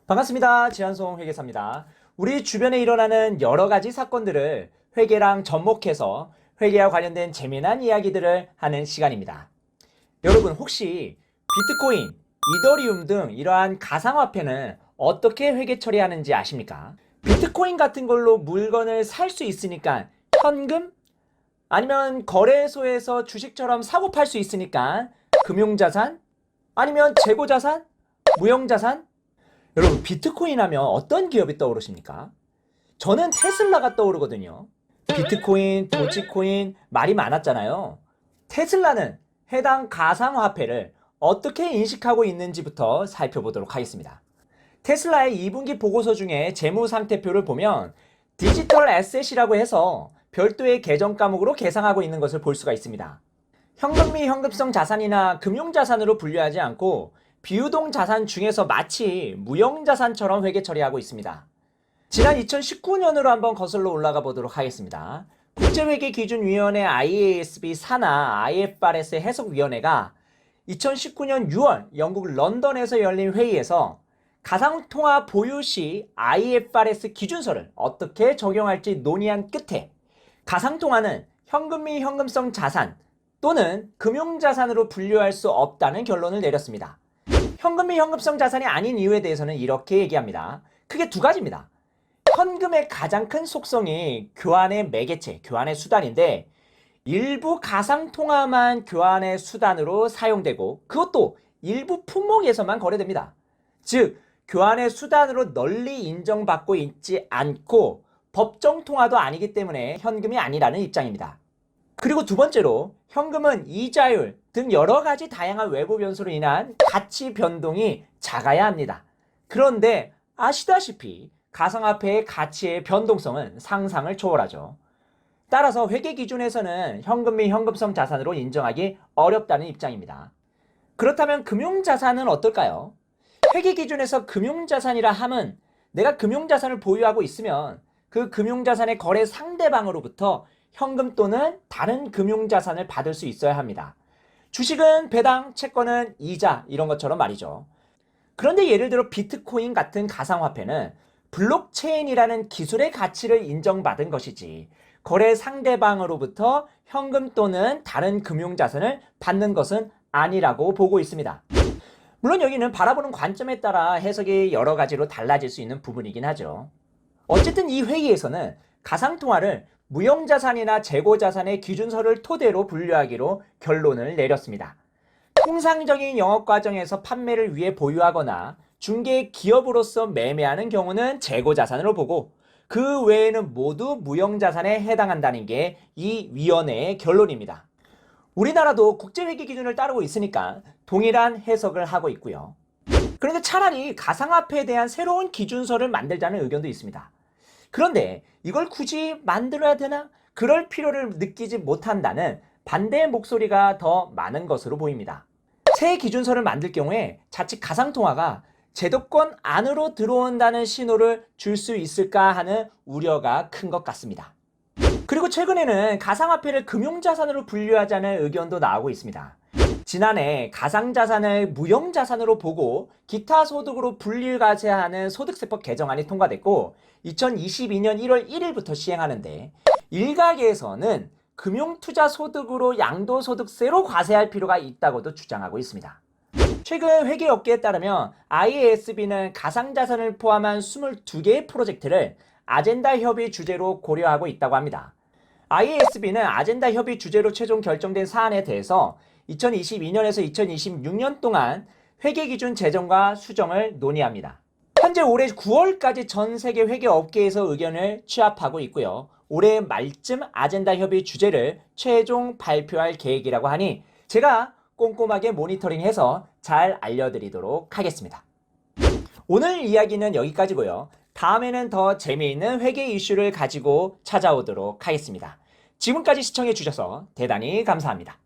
반갑습니다. 지한송 회계사입니다. 우리 주변에 일어나는 여러 가지 사건들을 회계랑 접목해서 회계와 관련된 재미난 이야기들을 하는 시간입니다. 여러분 혹시 비트코인, 이더리움 등 이러한 가상화폐는 어떻게 회계 처리하는지 아십니까? 비트코인 같은 걸로 물건을 살 수 있으니까 현금? 아니면 거래소에서 주식처럼 사고 팔 수 있으니까 금융자산? 아니면 재고자산? 무형자산? 여러분 비트코인 하면 어떤 기업이 떠오르십니까? 저는 테슬라가 떠오르거든요. 비트코인, 도지코인 말이 많았잖아요. 테슬라는 해당 가상화폐를 어떻게 인식하고 있는지부터 살펴보도록 하겠습니다. 테슬라의 2분기 보고서 중에 재무상태표를 보면 디지털 애셋이라고 해서 별도의 계정 과목으로 계상하고 있는 것을 볼 수가 있습니다. 현금 및 현금성 자산이나 금융자산으로 분류하지 않고 비유동 자산 중에서 마치 무형자산처럼 회계 처리하고 있습니다. 지난 2019년으로 한번 거슬러 올라가 보도록 하겠습니다. 국제회계기준위원회 IASB 산하 IFRS 해석위원회가 2019년 6월 영국 런던에서 열린 회의에서 가상통화 보유 시 IFRS 기준서를 어떻게 적용할지 논의한 끝에 가상통화는 현금 및 현금성 자산 또는 금융자산으로 분류할 수 없다는 결론을 내렸습니다. 현금 및 현금성 자산이 아닌 이유에 대해서는 이렇게 얘기합니다. 크게 두 가지입니다. 현금의 가장 큰 속성이 교환의 매개체, 교환의 수단인데 일부 가상통화만 교환의 수단으로 사용되고 그것도 일부 품목에서만 거래됩니다. 즉 교환의 수단으로 널리 인정받고 있지 않고 법정통화도 아니기 때문에 현금이 아니라는 입장입니다. 그리고 두 번째로 현금은 이자율 등 여러 가지 다양한 외부 변수로 인한 가치 변동이 작아야 합니다. 그런데 아시다시피 가상화폐의 가치의 변동성은 상상을 초월하죠. 따라서 회계 기준에서는 현금 및 현금성 자산으로 인정하기 어렵다는 입장입니다. 그렇다면 금융자산은 어떨까요? 회계 기준에서 금융자산이라 함은 내가 금융자산을 보유하고 있으면 그 금융자산의 거래 상대방으로부터 현금 또는 다른 금융자산을 받을 수 있어야 합니다. 주식은 배당, 채권은 이자 이런 것처럼 말이죠. 그런데 예를 들어 비트코인 같은 가상화폐는 블록체인이라는 기술의 가치를 인정받은 것이지 거래 상대방으로부터 현금 또는 다른 금융자산을 받는 것은 아니라고 보고 있습니다. 물론 여기는 바라보는 관점에 따라 해석이 여러 가지로 달라질 수 있는 부분이긴 하죠. 어쨌든 이 회의에서는 가상통화를 무형자산이나 재고자산의 기준서를 토대로 분류하기로 결론을 내렸습니다. 통상적인 영업과정에서 판매를 위해 보유하거나 중개 기업으로서 매매하는 경우는 재고자산으로 보고 그 외에는 모두 무형자산에 해당한다는 게 이 위원회의 결론입니다. 우리나라도 국제회계 기준을 따르고 있으니까 동일한 해석을 하고 있고요. 그런데 차라리 가상화폐에 대한 새로운 기준서를 만들자는 의견도 있습니다. 그런데 이걸 굳이 만들어야 되나? 그럴 필요를 느끼지 못한다는 반대의 목소리가 더 많은 것으로 보입니다. 새 기준서를 만들 경우에 자칫 가상통화가 제도권 안으로 들어온다는 신호를 줄 수 있을까 하는 우려가 큰 것 같습니다. 그리고 최근에는 가상화폐를 금융자산으로 분류하자는 의견도 나오고 있습니다. 지난해 가상자산을 무형자산으로 보고 기타 소득으로 분류가세하는 소득세법 개정안이 통과됐고 2022년 1월 1일부터 시행하는데 일각에서는 금융투자소득으로 양도소득세로 과세할 필요가 있다고도 주장하고 있습니다. 최근 회계업계에 따르면 IASB는 가상자산을 포함한 22개의 프로젝트를 아젠다 협의 주제로 고려하고 있다고 합니다. IASB는 아젠다 협의 주제로 최종 결정된 사안에 대해서 2022년에서 2026년 동안 회계기준 제정과 수정을 논의합니다. 현재 올해 9월까지 전 세계 회계업계에서 의견을 취합하고 있고요. 올해 말쯤 아젠다 협의 주제를 최종 발표할 계획이라고 하니 제가 꼼꼼하게 모니터링해서 잘 알려드리도록 하겠습니다. 오늘 이야기는 여기까지고요. 다음에는 더 재미있는 회계 이슈를 가지고 찾아오도록 하겠습니다. 지금까지 시청해 주셔서 대단히 감사합니다.